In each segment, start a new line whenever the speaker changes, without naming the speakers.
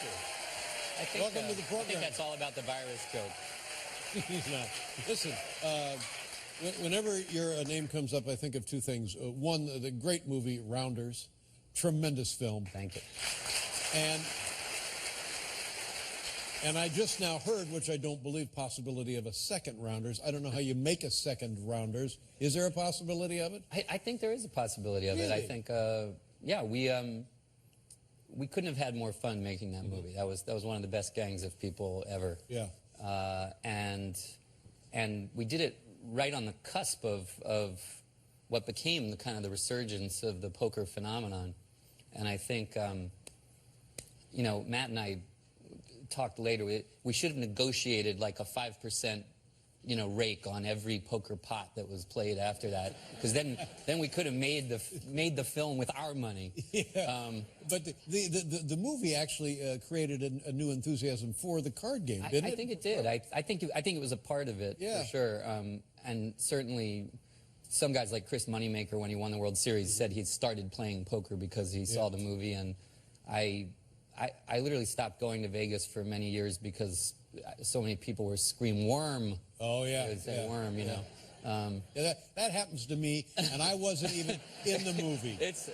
Doctor. Welcome to the program.
I think that's all about the virus joke.
No. Listen, whenever your name comes up, I think of two things. One, the great movie Rounders, tremendous film.
Thank you.
And I just now heard, which I don't believe, possibility of a second Rounders. I don't know how you make a second Rounders. Is there a possibility of it?
I think there is a possibility of it. I think, yeah, we couldn't have had more fun making that movie. That was one of the best gangs of people ever.
Yeah.
And we did it right on the cusp of what became the kind of the resurgence of the poker phenomenon. And I think, you know, Matt and I talked later. We should have negotiated like a 5%, you know, rake on every poker pot that was played after that, because then we could have made the film with our money.
Yeah. But the movie actually created a new enthusiasm for the card game, didn't it?
I think it did. I think it was a part of it,
yeah,
for sure. And certainly, some guys like Chris Moneymaker, when he won the World Series, said he started playing poker because he saw the movie. And I literally stopped going to Vegas for many years because so many people were scream worm.
Oh yeah,
They would say worm, you know.
Yeah, that happens to me, and I wasn't even in the movie.
It's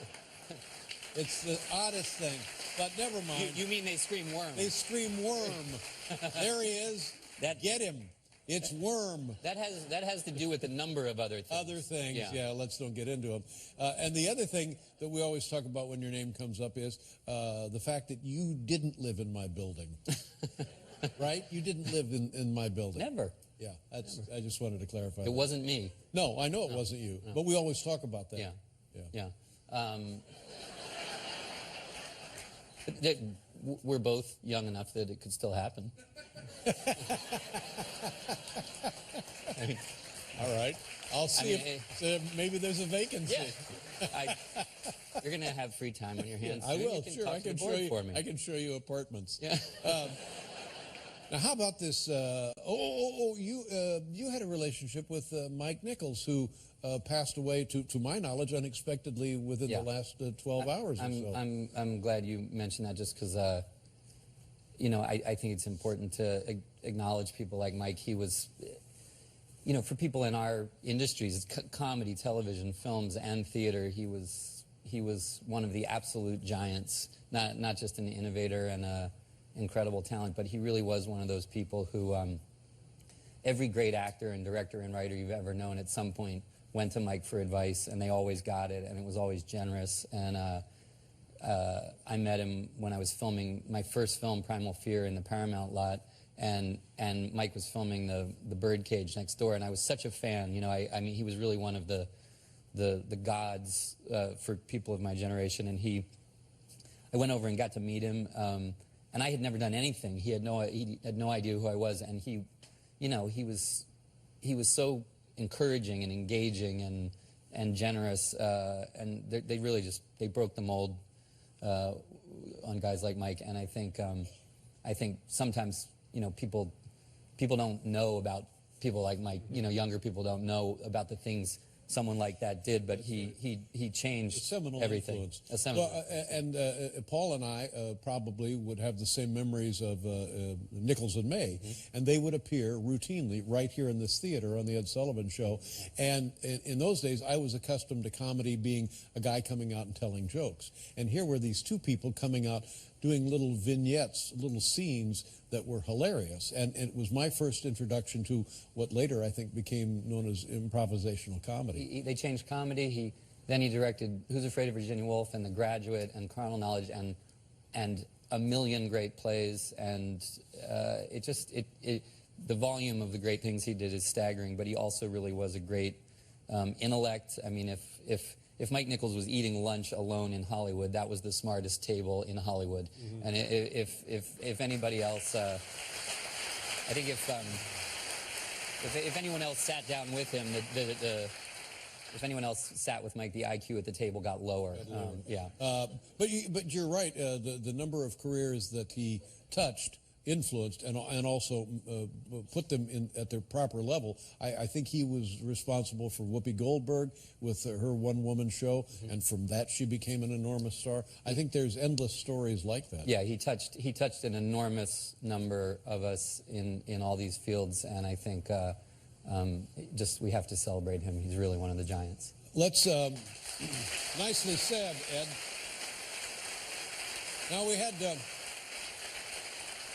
the oddest thing, but never mind.
You mean they scream worm?
They scream worm. There he is. Get him. It's worm.
That has to do with a number of other things.
Other things, yeah, let's don't get into them. And the other thing that we always talk about when your name comes up is the fact that you didn't live in my building. Right? You didn't live in my building.
Never.
Yeah, that's. Never. I just wanted to clarify.
It wasn't me.
No, I know it wasn't you, but we always talk about that.
Yeah. We're both young enough that it could still happen.
All right. I'll see if maybe there's a vacancy.
Yeah. You're going to have free time on your hands.
I will.
You can
sure. I can show you.
For me.
I can show you apartments.
Yeah.
Now, how about this? You had a relationship with Mike Nichols, who passed away, to my knowledge, unexpectedly within the last 12 hours or so.
I'm glad you mentioned that, just because, you know, I think it's important to acknowledge people like Mike. He was, you know, for people in our industries, comedy, television, films, and theater, he was one of the absolute giants. Not just an innovator and a incredible talent, but he really was one of those people who every great actor and director and writer you've ever known at some point went to Mike for advice, and they always got it, and it was always generous. And I met him when I was filming my first film, Primal Fear, in the Paramount lot, and Mike was filming the Birdcage next door, and I was such a fan. You know, I mean, he was really one of the gods for people of my generation, and I went over and got to meet him. And I had never done anything. He had no idea who I was, and he was so encouraging and engaging and generous, and they really they broke the mold on guys like Mike. And I think sometimes, you know, people don't know about people like Mike. You know, younger people don't know about the things someone like that did, but he changed everything.
Influence. And Paul and I probably would have the same memories of Nichols and May, and they would appear routinely right here in this theater on the Ed Sullivan Show. And in those days, I was accustomed to comedy being a guy coming out and telling jokes, and here were these two people coming out doing little vignettes, little scenes that were hilarious. And it was my first introduction to what later I think became known as improvisational comedy.
They changed comedy. Then he directed Who's Afraid of Virginia Woolf and The Graduate and Carnal Knowledge and a million great plays. And the volume of the great things he did is staggering, but he also really was a great intellect. I mean, if Mike Nichols was eating lunch alone in Hollywood, that was the smartest table in Hollywood. And if anybody else, I think if anyone else sat down with him, if anyone else sat with Mike, the IQ at the table got lower.
But you're right. The number of careers that he touched influenced and also put them in at their proper level. I think he was responsible for Whoopi Goldberg with her one-woman show, and from that she became an enormous star. I think there's endless stories like that.
Yeah, he touched an enormous number of us in all these fields, and I think just we have to celebrate him. He's really one of the giants.
Let's nicely said, Ed. Now we had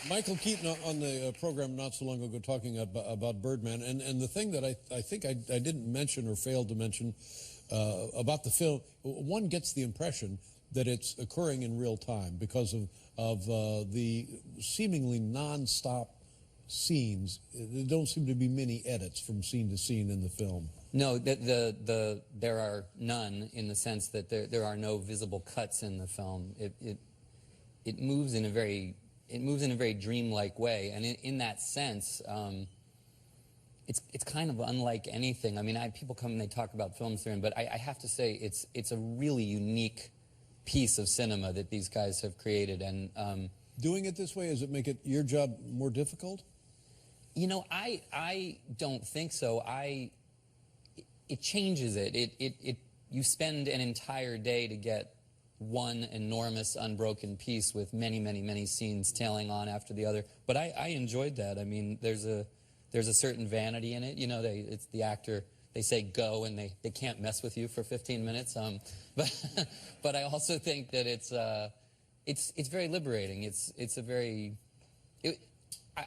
Michael Keaton on the program not so long ago talking about Birdman, and the thing that I think I didn't mention or failed to mention about the film, one gets the impression that it's occurring in real time because of the seemingly non-stop scenes. There don't seem to be many edits from scene to scene in the film.
No, there are none, in the sense that there are no visible cuts in the film. It moves in a very dreamlike way, and in that sense, it's kind of unlike anything. I mean, people come and they talk about films there, but I have to say it's a really unique piece of cinema that these guys have created. And
doing it this way, does it make your job more difficult?
You know, I don't think so. It changes it. You spend an entire day to get one enormous unbroken piece with many scenes tailing on after the other. But I enjoyed that. I mean, there's a certain vanity in it. You know, it's the actor. They say go, and they can't mess with you for 15 minutes. But I also think that it's very liberating.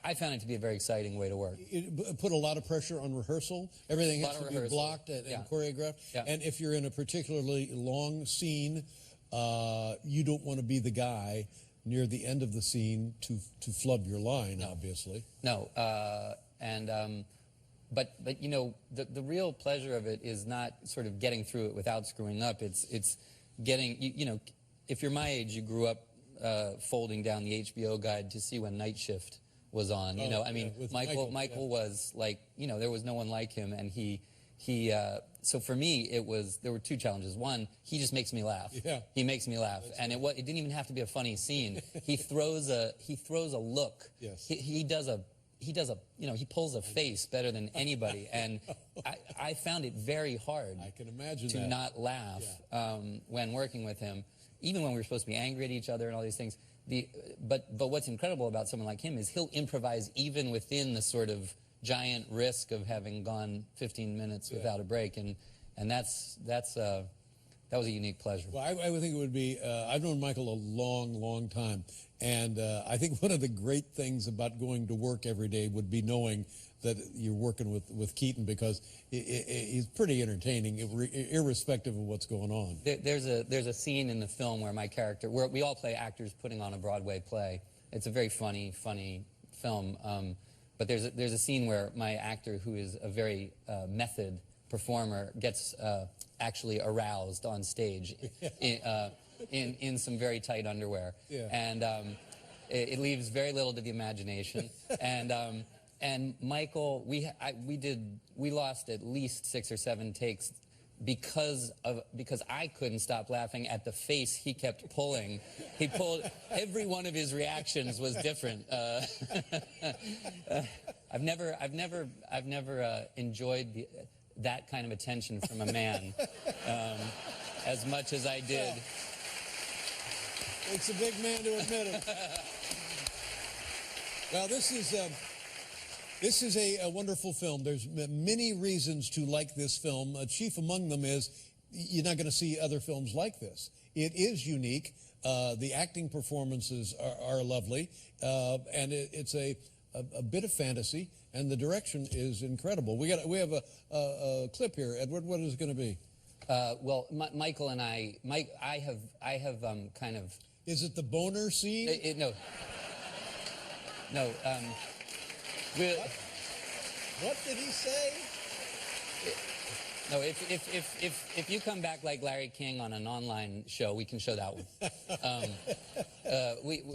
I found it to be a very exciting way to work.
It put a lot of pressure on rehearsal. Everything has to be blocked and choreographed.
Yeah.
And if you're in a particularly long scene, you don't want to be the guy near the end of the scene to flub your line, obviously.
No, but you know, the real pleasure of it is not sort of getting through it without screwing up. It's getting, you know, if you're my age, you grew up folding down the HBO guide to see when Night Shift was on. You know, I mean, Michael was like, you know, there was no one like him, and he so for me, there were two challenges. One, he just makes me laugh.
Yeah.
He makes me laugh.
That's
and
right.
it didn't even have to be a funny scene. He throws a look.
Yes.
He you know, he pulls a face better than anybody. And I found it very hard.
I can imagine
to
that.
not laugh when working with him, even when we were supposed to be angry at each other and all these things. But what's incredible about someone like him is he'll improvise even within the sort of giant risk of having gone 15 minutes without a break, and that was a unique pleasure.
Well, I would think it would be, I've known Michael a long time, and I think one of the great things about going to work every day would be knowing that you're working with Keaton, because he's pretty entertaining, irrespective of what's going on.
There's a scene in the film where my character, where we all play actors putting on a Broadway play. It's a very funny film. But there's a scene where my actor, who is a very method performer, gets actually aroused on stage in some very tight underwear, and it leaves very little to the imagination. And Michael, we lost at least 6 or 7 takes because I couldn't stop laughing at the face he kept pulling. He pulled, every one of his reactions was different. I've never enjoyed that kind of attention from a man as much as I did.
It's a big man to admit it. Well, this is a wonderful film. There's many reasons to like this film. Chief among them is you're not going to see other films like this. It is unique. The acting performances are lovely, and it's a bit of fantasy, and the direction is incredible. We have a clip here, Edward. What is it going to be?
Well, Michael and I have kind of.
Is it the boner scene?
No.
What did he say?
No, if you come back like Larry King on an online show, we can show that one.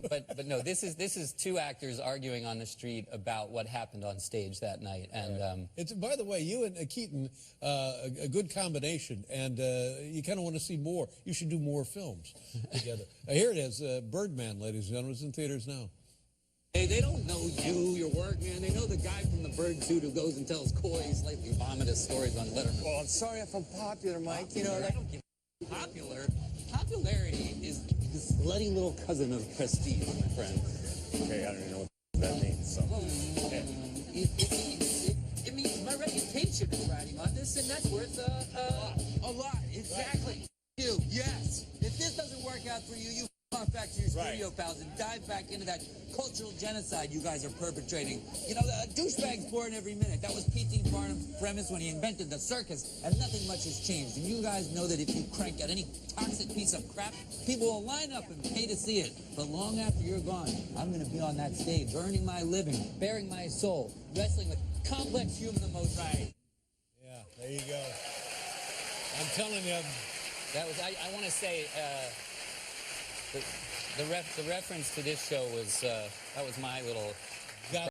But no, this is 2 actors arguing on the street about what happened on stage that night, and
it's, by the way, you and Keaton, a good combination, and you kind of want to see more. You should do more films together. Here it is, Birdman, ladies and gentlemen, it's in theaters now.
Hey, they don't know you, your work, man. They know the guy from the bird suit who goes and tells coy, slightly vomitous stories on Letterman.
Well, I'm sorry if I'm popular, Mike. You know,
I don't give popular. Popularity is the slutty little cousin of prestige, my friend.
okay, I don't even know what that means. So, yeah.
It means my reputation is riding on this, and that's worth a lot. Exactly. You, yes. If this doesn't work out for you, you off back to your studio pals and dive back into that cultural genocide you guys are perpetrating. You know, the douchebag's born every minute. That was P.T. Barnum's premise when he invented the circus, and nothing much has changed. And you guys know that if you crank out any toxic piece of crap, people will line up and pay to see it. But long after you're gone, I'm going to be on that stage, earning my living, bearing my soul, wrestling with complex human emotions. Right.
Yeah, there you go. I'm telling you.
That was, I want to say, the reference to this show was, that was my little